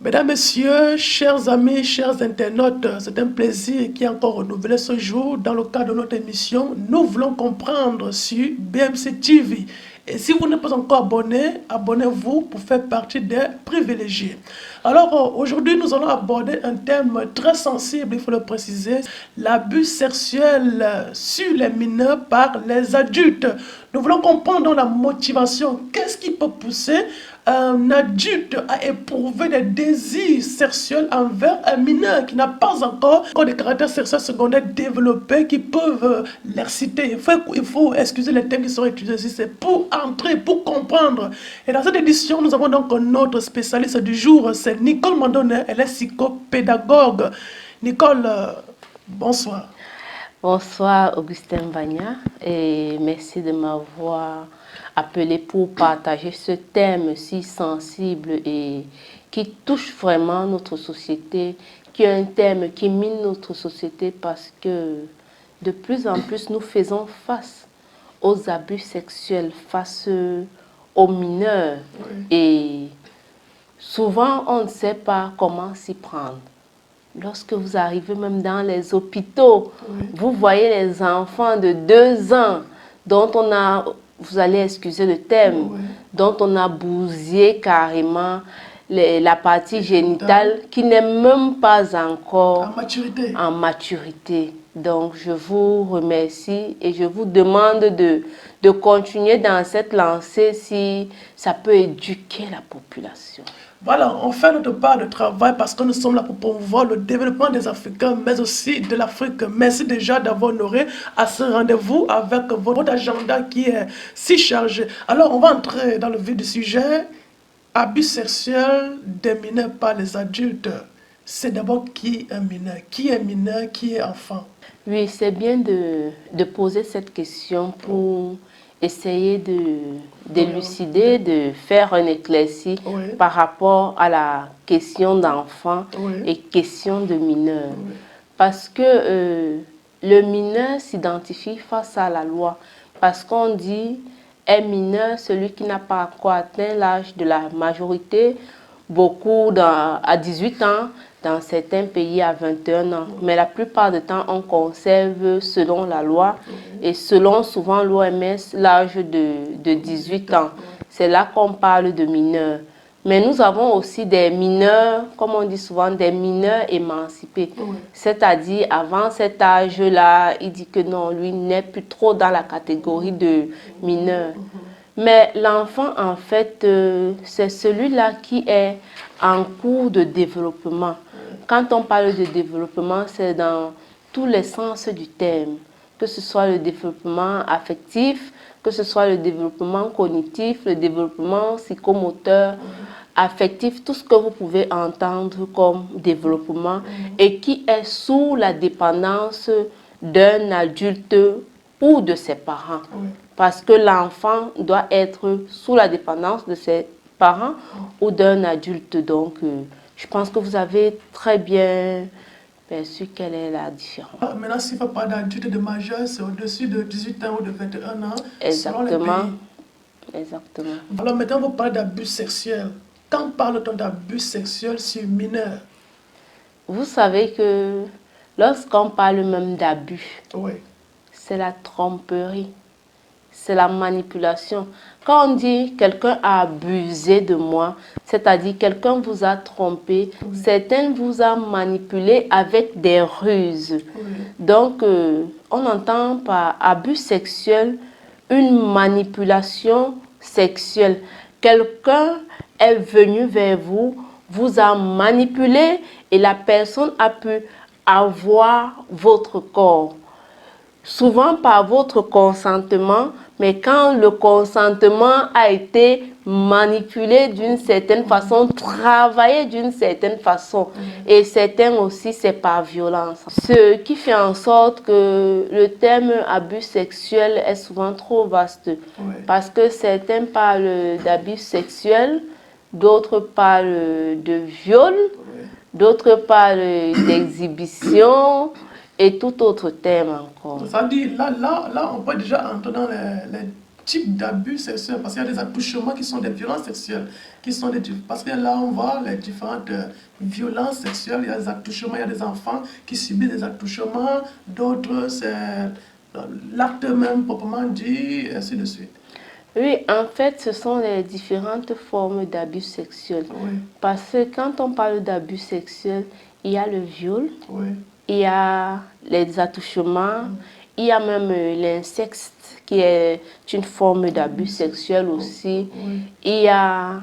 Mesdames, Messieurs, chers amis, chers internautes, c'est un plaisir qui est encore renouvelé ce jour dans le cadre de notre émission. Nous voulons comprendre sur BMC TV. Et si vous n'êtes pas encore abonné, abonnez-vous pour faire partie des privilégiés. Alors aujourd'hui, nous allons aborder un thème très sensible, il faut le préciser, l'abus sexuel sur les mineurs par les adultes. Nous voulons comprendre la motivation. Qu'est-ce qui peut pousser un adulte à éprouver des désirs sexuels envers un mineur qui n'a pas encore des caractères sexuels secondaires développés qui peuvent l'exciter. Il faut excuser les thèmes qui seront utilisés ici, c'est pour entrer, pour comprendre. Et dans cette édition, nous avons donc notre spécialiste du jour, c'est Nicole Mandonnet, elle est psychopédagogue. Nicole, bonsoir. Bonsoir Augustin Vagna et merci de m'avoir appelé pour partager ce thème si sensible et qui touche vraiment notre société, qui est un thème qui mine notre société parce que de plus en plus nous faisons face aux abus sexuels, face aux mineurs et souvent on ne sait pas comment s'y prendre. Lorsque vous arrivez même dans les hôpitaux, vous voyez les enfants de 2 ans dont on a, vous allez excuser le thème, dont on a bousillé carrément la partie génitale qui n'est même pas encore en maturité. Donc je vous remercie et je vous demande de continuer dans cette lancée si ça peut éduquer la population. Voilà, on fait notre part de travail parce que nous sommes là pour promouvoir le développement des Africains, mais aussi de l'Afrique. Merci déjà d'avoir honoré à ce rendez-vous avec votre agenda qui est si chargé. Alors, on va entrer dans le vif du sujet. Abus sexuels des mineurs par les adultes. C'est d'abord qui est mineur? Qui est mineur? Qui est enfant? Oui, c'est bien de poser cette question pour essayer d'élucider, de faire un éclairci par rapport à la question d'enfant et question de mineur. Parce que le mineur s'identifie face à la loi. Parce qu'on dit est mineur celui qui n'a pas encore atteint l'âge de la majorité, beaucoup à 18 ans, dans certains pays à 21 ans. Mais la plupart du temps, on conserve selon la loi et selon souvent l'OMS l'âge de 18 ans. C'est là qu'on parle de mineurs. Mais nous avons aussi des mineurs, comme on dit souvent, des mineurs émancipés. C'est-à-dire, avant cet âge-là, il dit que non, lui n'est plus trop dans la catégorie de mineur. Mais l'enfant, en fait, c'est celui-là qui est en cours de développement. Quand on parle de développement, c'est dans tous les sens du terme. Que ce soit le développement affectif, que ce soit le développement cognitif, le développement psychomoteur, affectif, tout ce que vous pouvez entendre comme développement et qui est sous la dépendance d'un adulte ou de ses parents. Parce que l'enfant doit être sous la dépendance de ses parents ou d'un adulte. Donc, je pense que vous avez très bien perçu quelle est la différence. Maintenant, s'il ne faut pas d'adulte et de majeur, c'est au-dessus de 18 ans ou de 21 ans. Exactement. Selon les pays. Exactement. Alors maintenant, vous parlez d'abus sexuels. Quand parle-t-on d'abus sexuels sur mineurs? Vous savez que lorsqu'on parle même d'abus, c'est la tromperie, c'est la manipulation. Quand on dit quelqu'un a abusé de moi, c'est-à-dire quelqu'un vous a trompé, certains vous a manipulé avec des ruses. Donc, on entend par abus sexuel une manipulation sexuelle. Quelqu'un est venu vers vous, vous a manipulé et la personne a pu avoir votre corps. Souvent par votre consentement, mais quand le consentement a été manipulé d'une certaine façon, travaillé d'une certaine façon, et certains aussi c'est par violence. Ce qui fait en sorte que le terme abus sexuel est souvent trop vaste, parce que certains parlent d'abus sexuel, d'autres parlent de viol, d'autres parlent d'exhibition, et tout autre thème encore. Ça dit, là, on peut déjà entrer dans les types d'abus sexuels, parce qu'il y a des attouchements qui sont des violences sexuelles, parce que là on voit les différentes violences sexuelles, il y a des attouchements, il y a des enfants qui subissent des attouchements, d'autres c'est l'acte même proprement dit, et ainsi de suite. Oui, en fait, ce sont les différentes formes d'abus sexuels. Oui. Parce que quand on parle d'abus sexuels, il y a le viol, oui. il y a les attouchements, il y a même l'inceste qui est une forme d'abus sexuel aussi. Oui. Il y a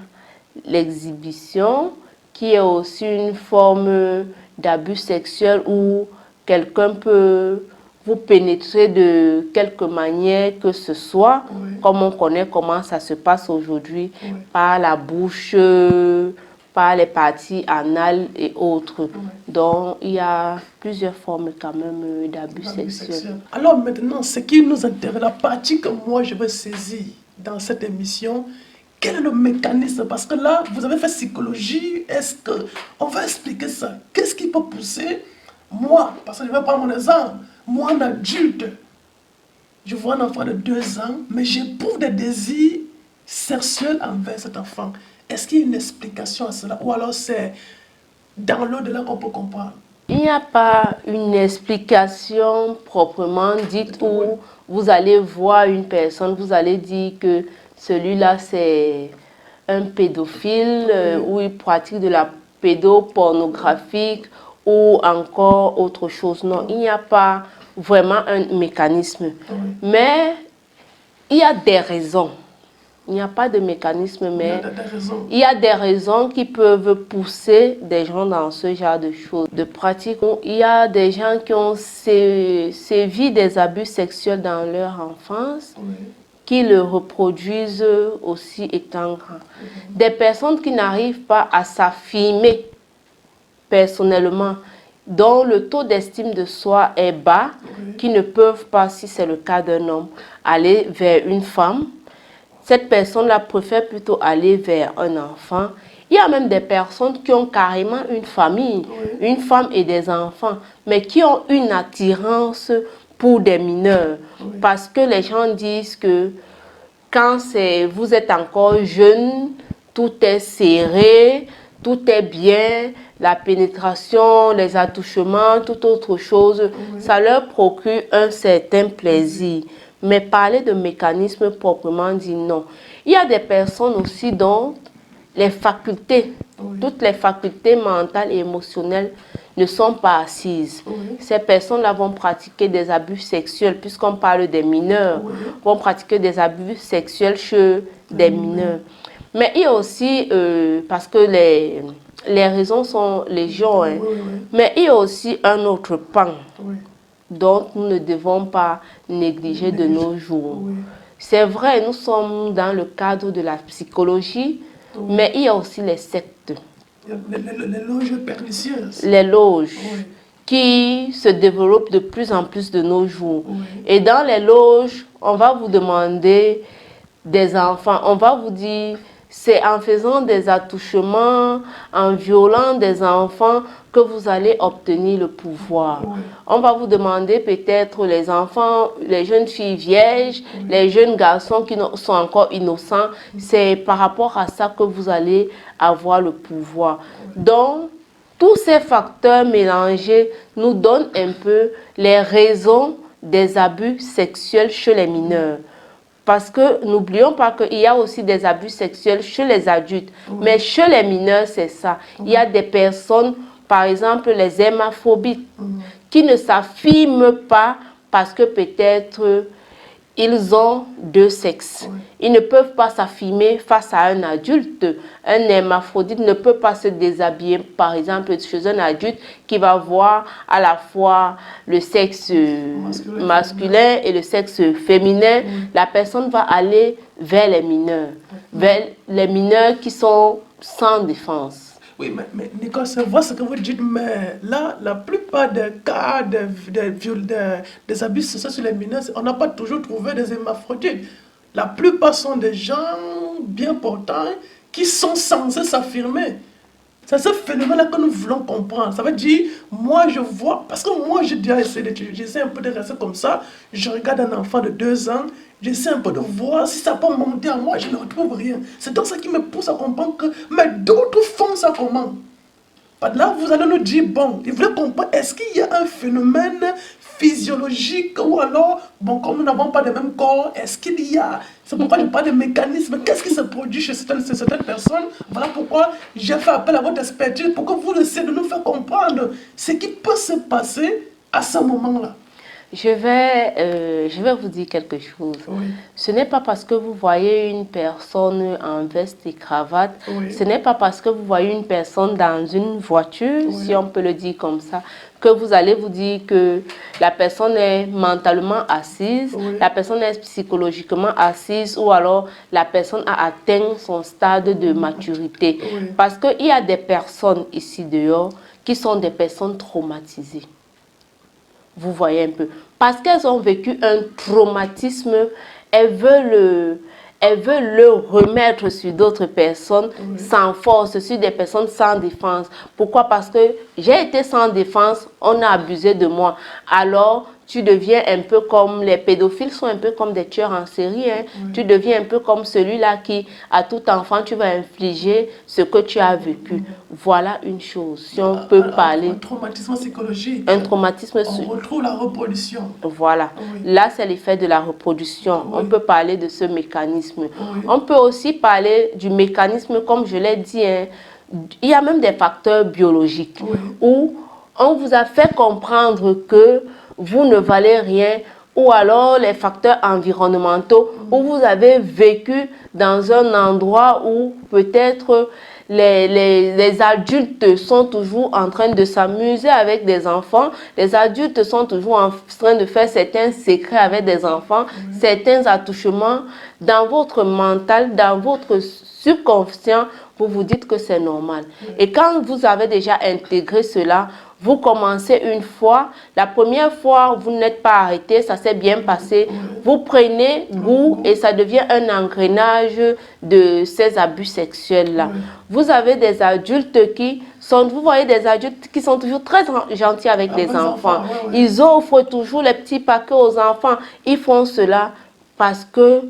l'exhibition qui est aussi une forme d'abus sexuel où quelqu'un peut vous pénétrer de quelque manière que ce soit, comme on connaît comment ça se passe aujourd'hui, par la bouche, par les parties anales et autres. Donc, il y a plusieurs formes quand même d'abus sexuels. Alors maintenant, ce qui nous intéresse, la partie que moi je veux saisir dans cette émission, quel est le mécanisme? Parce que là, vous avez fait psychologie, est-ce qu'on va expliquer ça? Qu'est-ce qui peut pousser moi, parce que je vais prendre mon exemple, moi un adulte, je vois un enfant de 2 ans, mais j'éprouve des désirs sexuels envers cet enfant. Est-ce qu'il y a une explication à cela? Ou alors c'est dans l'au-delà qu'on peut comprendre? Il n'y a pas une explication proprement dite où vous allez voir une personne, vous allez dire que celui-là c'est un pédophile ou il pratique de la pédopornographie ou encore autre chose. Non, il n'y a pas vraiment un mécanisme. Mais il y a des raisons. Il n'y a pas de mécanisme, mais il y a des raisons qui peuvent pousser des gens dans ce genre de choses, de pratiques. Il y a des gens qui ont sévi des abus sexuels dans leur enfance, qui le reproduisent aussi étant grands. Des personnes qui n'arrivent pas à s'affirmer personnellement, dont le taux d'estime de soi est bas, qui ne peuvent pas, si c'est le cas d'un homme, aller vers une femme. Cette personne-là préfère plutôt aller vers un enfant. Il y a même des personnes qui ont carrément une famille, une femme et des enfants, mais qui ont une attirance pour des mineurs. Parce que les gens disent que quand vous êtes encore jeune, tout est serré, tout est bien, la pénétration, les attouchements, toute autre chose, ça leur procure un certain plaisir. Mais parler de mécanisme proprement dit, non. Il y a des personnes aussi dont les facultés, toutes les facultés mentales et émotionnelles ne sont pas assises. Ces personnes-là vont pratiquer des abus sexuels, puisqu'on parle des mineurs, vont pratiquer des abus sexuels chez des mineurs. Mais il y a aussi, parce que les raisons sont légion, mais il y a aussi un autre pan dont nous ne devons pas négliger de nos jours. C'est vrai, nous sommes dans le cadre de la psychologie, mais il y a aussi les sectes. Les loges pernicieuses. Les loges qui se développent de plus en plus de nos jours. Et dans les loges, on va vous demander des enfants, on va vous dire, c'est en faisant des attouchements, en violant des enfants que vous allez obtenir le pouvoir. On va vous demander peut-être les enfants, les jeunes filles vierges, les jeunes garçons qui sont encore innocents. C'est par rapport à ça que vous allez avoir le pouvoir. Donc, tous ces facteurs mélangés nous donnent un peu les raisons des abus sexuels chez les mineurs. Parce que n'oublions pas qu'il y a aussi des abus sexuels chez les adultes. Mais chez les mineurs, c'est ça. Il y a des personnes, par exemple les hermaphobites, qui ne s'affirment pas parce que peut-être ils ont deux sexes. Ils ne peuvent pas s'affirmer face à un adulte. Un hermaphrodite ne peut pas se déshabiller, par exemple, chez un adulte qui va voir à la fois le sexe masculin et le sexe féminin. La personne va aller vers les mineurs, vers les mineurs qui sont sans défense. Oui, mais Nicole, c'est vrai ce que vous dites, mais là, la plupart des cas des abus sexuels sur les mineurs, on n'a pas toujours trouvé des hermaphrodites. La plupart sont des gens bien portants qui sont censés s'affirmer. C'est ce phénomène-là que nous voulons comprendre. Ça veut dire, moi je vois, parce que moi j'ai déjà essayé j'essaie un peu de rester comme ça, je regarde un enfant de 2 ans, j'essaie un peu de voir si ça peut monter à moi, je ne retrouve rien. C'est donc ça qui me pousse à comprendre que, mais d'autres font ça comment? Là, vous allez nous dire, bon, il voulait comprendre, est-ce qu'il y a un phénomène physiologique ou alors, bon, comme nous n'avons pas le même corps, est-ce qu'il y a, c'est pourquoi je parle de mécanisme, qu'est-ce qui se produit chez certaines personnes? Voilà pourquoi j'ai fait appel à votre expertise, pour que vous essayez de nous faire comprendre ce qui peut se passer à ce moment-là. Je vais vous dire quelque chose. Oui. Ce n'est pas parce que vous voyez une personne en veste et cravate, oui. Ce n'est pas parce que vous voyez une personne dans une voiture, oui. Si on peut le dire comme ça, que vous allez vous dire que la personne est mentalement assise, oui. La personne est psychologiquement assise ou alors la personne a atteint son stade de maturité. Oui. Parce qu'il y a des personnes ici dehors qui sont des personnes traumatisées. Vous voyez un peu. Parce qu'elles ont vécu un traumatisme, elles veulent le remettre sur d'autres personnes, oui. Sans force, sur des personnes sans défense. Pourquoi? Parce que j'ai été sans défense, on a abusé de moi. Alors, tu deviens un peu comme les pédophiles sont un peu comme des tueurs en série. Hein. Oui. Tu deviens un peu comme celui-là qui, à tout enfant, tu vas infliger ce que tu as vécu. Oui. Voilà une chose. Si on peut parler... Un traumatisme psychologique. Un traumatisme... On retrouve la reproduction. Voilà. Oui. Là, c'est l'effet de la reproduction. Oui. On peut parler de ce mécanisme. Oui. On peut aussi parler du mécanisme, comme je l'ai dit, hein. Il y a même des facteurs biologiques. Oui. Où on vous a fait comprendre que vous ne valez rien, ou alors les facteurs environnementaux, où vous avez vécu dans un endroit où peut-être les adultes sont toujours en train de s'amuser avec des enfants, les adultes sont toujours en train de faire certains secrets avec des enfants, certains attouchements dans votre mental, dans votre subconscient, vous vous dites que c'est normal. Et quand vous avez déjà intégré cela, vous commencez une fois, la première fois, vous n'êtes pas arrêté, ça s'est bien passé. Vous prenez goût et ça devient un engrenage de ces abus sexuels-là. Vous avez des adultes qui sont, vous voyez des adultes qui sont toujours très gentils avec les enfants. Ils offrent toujours les petits paquets aux enfants. Ils font cela parce que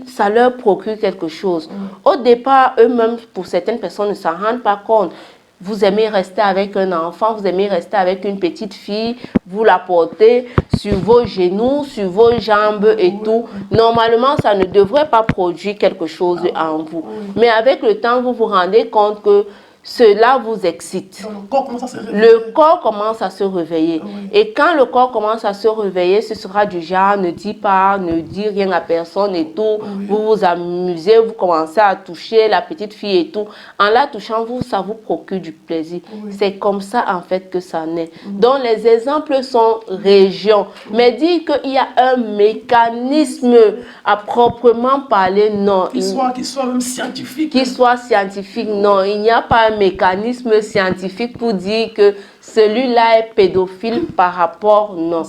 ça leur procure quelque chose. Au départ, eux-mêmes, pour certaines personnes, ne s'en rendent pas compte. Vous aimez rester avec un enfant, vous aimez rester avec une petite fille, vous la portez sur vos genoux, sur vos jambes et tout. Normalement, ça ne devrait pas produire quelque chose en vous. Mais avec le temps, vous vous rendez compte que cela vous excite. Le corps commence à se réveiller. Oui. Et quand le corps commence à se réveiller, ce sera du genre, ne dis pas, ne dis rien à personne et tout. Oui. Vous vous amusez, vous commencez à toucher la petite fille et tout. En la touchant, ça vous procure du plaisir. Oui. C'est comme ça, en fait, que ça naît. Donc, les exemples sont régions. Mais dire qu'il y a un mécanisme à proprement parler, non. Qu'il soit même scientifique. Qu'il soit scientifique, non. Il n'y a pas un mécanisme scientifique pour dire que celui-là est pédophile par rapport, non.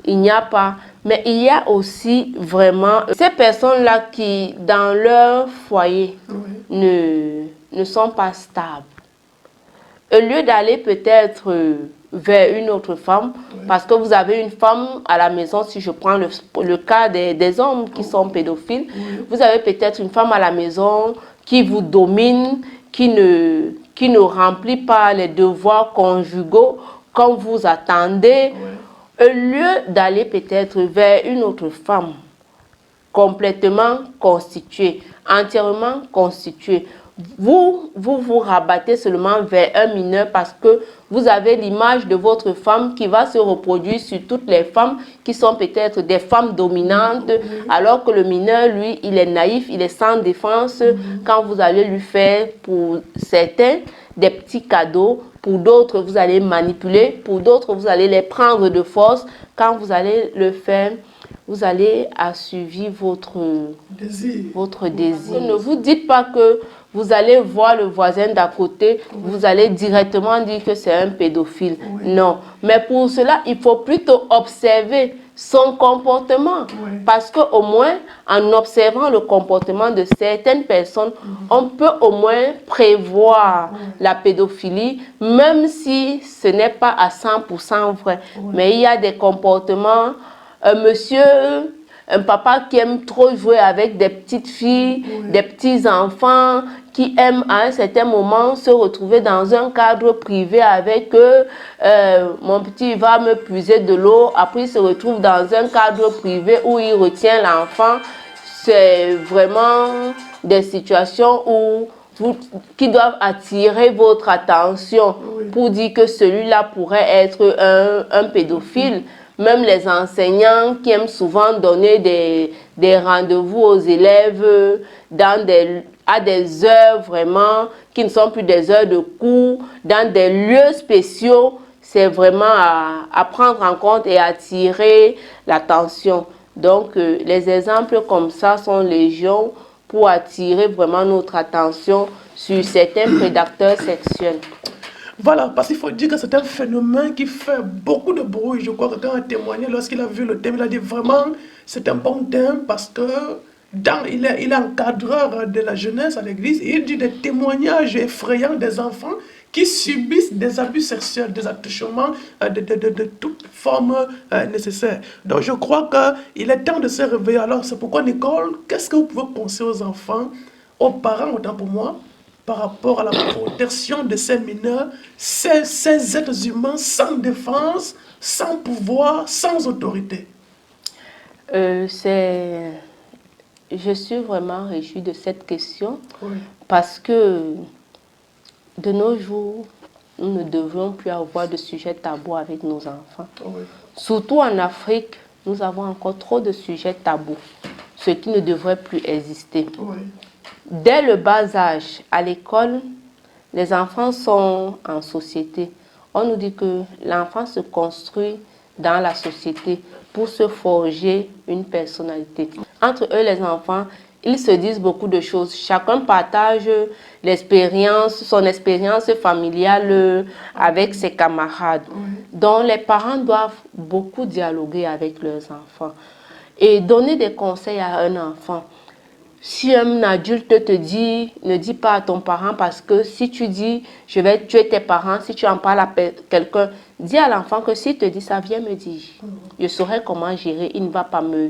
Il n'y a pas. Mais il y a aussi vraiment ces personnes-là qui, dans leur foyer, ne sont pas stables. Au lieu d'aller peut-être vers une autre femme, parce que vous avez une femme à la maison, si je prends le cas des hommes qui sont pédophiles, vous avez peut-être une femme à la maison qui vous domine, qui ne remplit pas les devoirs conjugaux comme vous attendez, au lieu d'aller peut-être vers une autre femme complètement constituée, entièrement constituée, vous rabattez seulement vers un mineur parce que vous avez l'image de votre femme qui va se reproduire sur toutes les femmes qui sont peut-être des femmes dominantes, alors que le mineur, lui, il est naïf, il est sans défense. Quand vous allez lui faire, pour certains, des petits cadeaux, pour d'autres, vous allez manipuler, pour d'autres, vous allez les prendre de force. Quand vous allez le faire, vous allez assouvir votre désir. Oui. Ne vous dites pas que vous allez voir le voisin d'à côté, oui, vous allez directement dire que c'est un pédophile. Oui. Non, mais pour cela, il faut plutôt observer son comportement. Oui. Parce qu'au moins, en observant le comportement de certaines personnes, on peut au moins prévoir la pédophilie, même si ce n'est pas à 100% vrai. Mais il y a des comportements, un papa qui aime trop jouer avec des petites filles, des petits enfants, qui aiment à un certain moment se retrouver dans un cadre privé avec eux. Mon petit va me puiser de l'eau, après il se retrouve dans un cadre privé où il retient l'enfant. C'est vraiment des situations qui doivent attirer votre attention pour dire que celui-là pourrait être un pédophile. Même les enseignants qui aiment souvent donner des rendez-vous aux élèves à des heures vraiment qui ne sont plus des heures de cours, dans des lieux spéciaux, c'est vraiment à prendre en compte et attirer l'attention. Donc, les exemples comme ça sont légion pour attirer vraiment notre attention sur certains prédateurs sexuels. Voilà, parce qu'il faut dire que c'est un phénomène qui fait beaucoup de bruit. Je crois que quelqu'un a témoigné lorsqu'il a vu le thème, il a dit vraiment, c'est un bon thème parce que il est encadreur de la jeunesse à l'église et il dit des témoignages effrayants des enfants qui subissent des abus sexuels, des attouchements de toute forme nécessaire. Donc je crois qu'il est temps de se réveiller. Alors c'est pourquoi, Nicole, qu'est-ce que vous pouvez penser aux enfants, aux parents, autant pour moi, par rapport à la protection de ces mineurs, ces êtres humains sans défense, sans pouvoir, sans autorité? Je suis vraiment réjouie de cette question, oui, parce que de nos jours, nous ne devons plus avoir de sujets tabous avec nos enfants. Oui. Surtout en Afrique, nous avons encore trop de sujets tabous, ce qui ne devrait plus exister. Oui. Dès le bas âge, à l'école, les enfants sont en société. On nous dit que l'enfant se construit dans la société pour se forger une personnalité. Entre eux, les enfants, ils se disent beaucoup de choses. Chacun partage son expérience familiale avec ses camarades. Donc, les parents doivent beaucoup dialoguer avec leurs enfants et donner des conseils à un enfant. Si un adulte te dit, ne dis pas à ton parent parce que si tu dis, je vais tuer tes parents, si tu en parles à quelqu'un, dis à l'enfant que s'il te dit ça, viens me dire. Je saurai comment gérer, il ne va pas me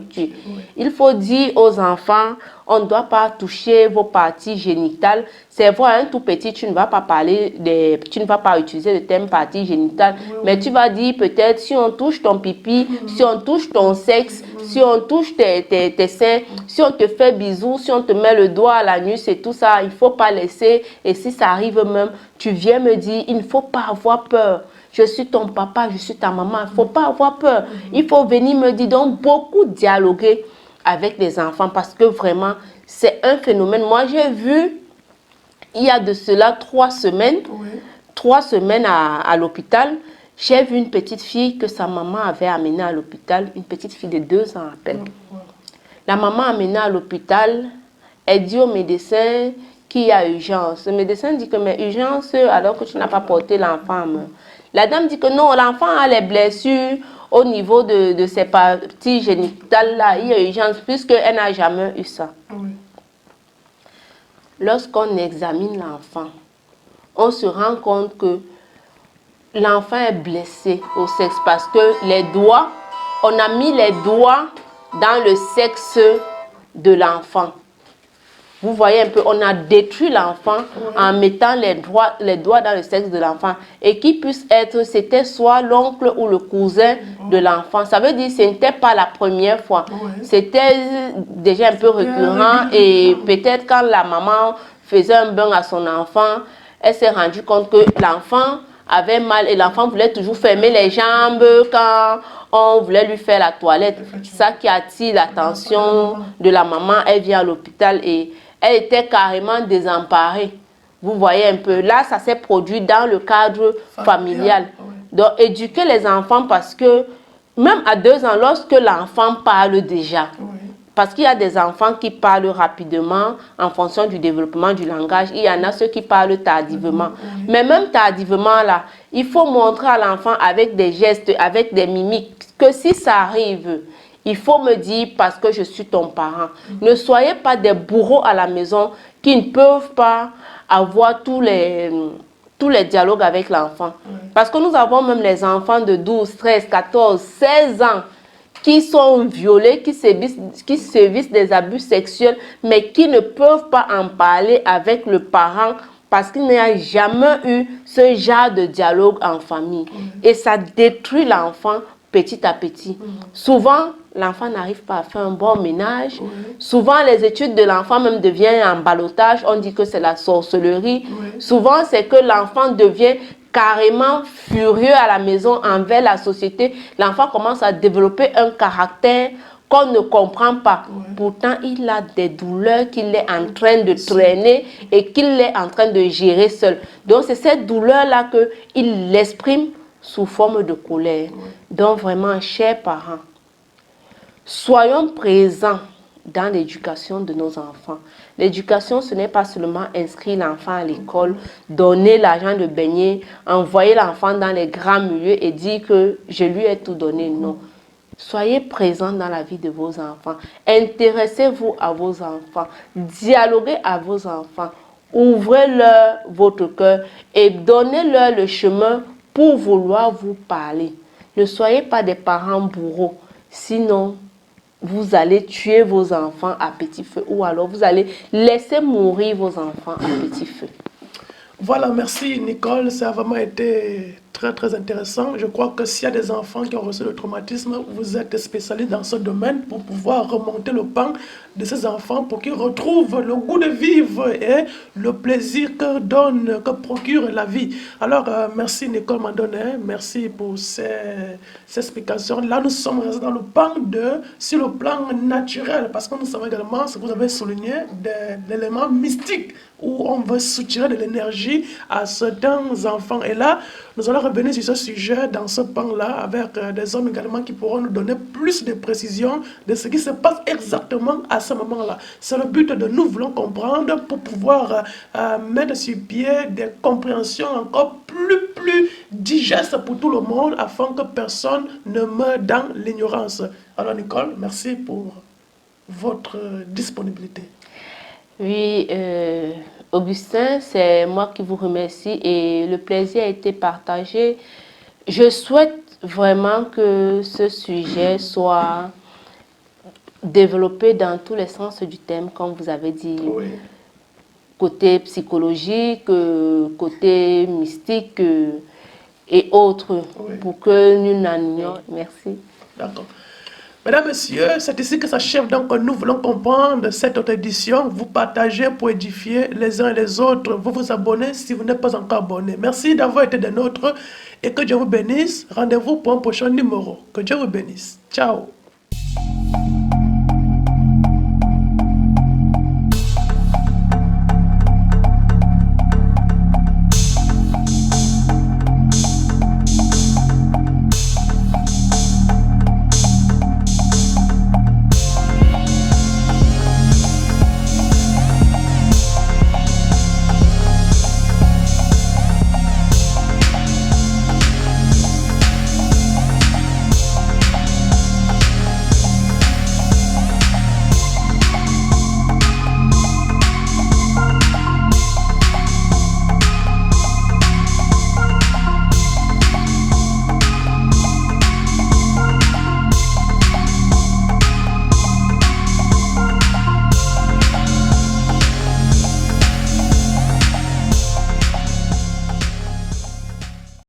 tuer. Il faut dire aux enfants, on ne doit pas toucher vos parties génitales. C'est vrai, un tout petit, tu ne vas pas utiliser le terme parties génitales, mais tu vas dire peut-être si on touche ton pipi, si on touche ton sexe, si on touche tes seins, si on te fait bisous, si on te met le doigt à l'anus et tout ça, il ne faut pas laisser. Et si ça arrive même, tu viens me dire, il ne faut pas avoir peur. Je suis ton papa, je suis ta maman, il ne faut pas avoir peur. Il faut venir me dire, donc beaucoup dialoguer avec les enfants parce que vraiment, c'est un phénomène. Moi, j'ai vu, il y a de cela 3 semaines, 3 semaines à l'hôpital, j'ai vu une petite fille que sa maman avait amenée à l'hôpital, une petite fille de 2 ans à peine. La maman amenée à l'hôpital, elle dit au médecin qu'il y a urgence. Le médecin dit que mais urgence alors que tu n'as pas porté l'enfant. La dame dit que non, l'enfant a les blessures au niveau de ses parties génitales là. Il y a urgence puisqu'elle n'a jamais eu ça. Lorsqu'on examine l'enfant, on se rend compte que l'enfant est blessé au sexe parce que les doigts, on a mis les doigts dans le sexe de l'enfant. Vous voyez un peu, on a détruit l'enfant en mettant les doigts dans le sexe de l'enfant. Et qui puisse être, c'était soit l'oncle ou le cousin de l'enfant. Ça veut dire que ce n'était pas la première fois. C'était déjà un peu récurrent. Et peut-être quand la maman faisait un bain à son enfant, elle s'est rendue compte que l'enfant avait mal et l'enfant voulait toujours fermer les jambes quand on voulait lui faire la toilette. Ça qui attire l'attention de la maman, elle vient à l'hôpital et elle était carrément désemparée. Vous voyez un peu, là ça s'est produit dans le cadre familial. Donc éduquer les enfants parce que même à 2 ans, lorsque l'enfant parle déjà, parce qu'il y a des enfants qui parlent rapidement en fonction du développement du langage. Il y en a ceux qui parlent tardivement. Mais même tardivement, là, il faut montrer à l'enfant avec des gestes, avec des mimiques, que si ça arrive, il faut me dire parce que je suis ton parent. Ne soyez pas des bourreaux à la maison qui ne peuvent pas avoir tous les dialogues avec l'enfant. Parce que nous avons même les enfants de 12, 13, 14, 16 ans qui sont violés, qui subissent des abus sexuels, mais qui ne peuvent pas en parler avec le parent parce qu'il n'y a jamais eu ce genre de dialogue en famille. Et ça détruit l'enfant petit à petit. Souvent, l'enfant n'arrive pas à faire un bon ménage. Souvent, les études de l'enfant même deviennent en ballottage. On dit que c'est la sorcellerie. Souvent, c'est que l'enfant devient carrément furieux à la maison envers la société. L'enfant commence à développer un caractère qu'on ne comprend pas. Pourtant, il a des douleurs qu'il est en train de traîner et qu'il est en train de gérer seul. Donc, c'est cette douleur-là qu'il l'exprime sous forme de colère. Donc, vraiment, chers parents, soyons présents dans l'éducation de nos enfants. L'éducation, ce n'est pas seulement inscrire l'enfant à l'école, donner l'argent de baigner, envoyer l'enfant dans les grands milieux et dire que je lui ai tout donné. Non. Soyez présents dans la vie de vos enfants. Intéressez-vous à vos enfants. Dialoguez à vos enfants. Ouvrez-leur votre cœur et donnez-leur le chemin pour vouloir vous parler. Ne soyez pas des parents bourreaux. Sinon, vous allez tuer vos enfants à petit feu ou alors vous allez laisser mourir vos enfants à petit feu. Voilà, merci Nicole, ça a vraiment été très intéressant. Je crois que s'il y a des enfants qui ont reçu le traumatisme, vous êtes spécialiste dans ce domaine pour pouvoir remonter le pan de ces enfants pour qu'ils retrouvent le goût de vivre et le plaisir que procure la vie. Alors, merci Nicole Mandonnet, merci pour ces explications. Là, nous sommes restés dans le pan sur le plan naturel, parce que nous savons également, ce que vous avez souligné, des éléments mystiques où on veut soutirer de l'énergie à certains enfants. Et là, nous allons revenir sur ce sujet dans ce pan-là avec des hommes également qui pourront nous donner plus de précisions de ce qui se passe exactement à ce moment-là. C'est le but de nous voulons comprendre pour pouvoir mettre sur pied des compréhensions encore plus digestes pour tout le monde afin que personne ne meure dans l'ignorance. Alors Nicole, merci pour votre disponibilité. Oui, Augustin, c'est moi qui vous remercie et le plaisir a été partagé. Je souhaite vraiment que ce sujet soit développé dans tous les sens du terme, comme vous avez dit. Oui. Côté psychologique, côté mystique et autres, pour que nous n'en... Merci. D'accord. Mesdames, Messieurs, c'est ici que s'achève donc nous voulons comprendre cette autre édition. Vous partagez pour édifier les uns et les autres. Vous vous abonnez si vous n'êtes pas encore abonné. Merci d'avoir été des nôtres et que Dieu vous bénisse. Rendez-vous pour un prochain numéro. Que Dieu vous bénisse. Ciao.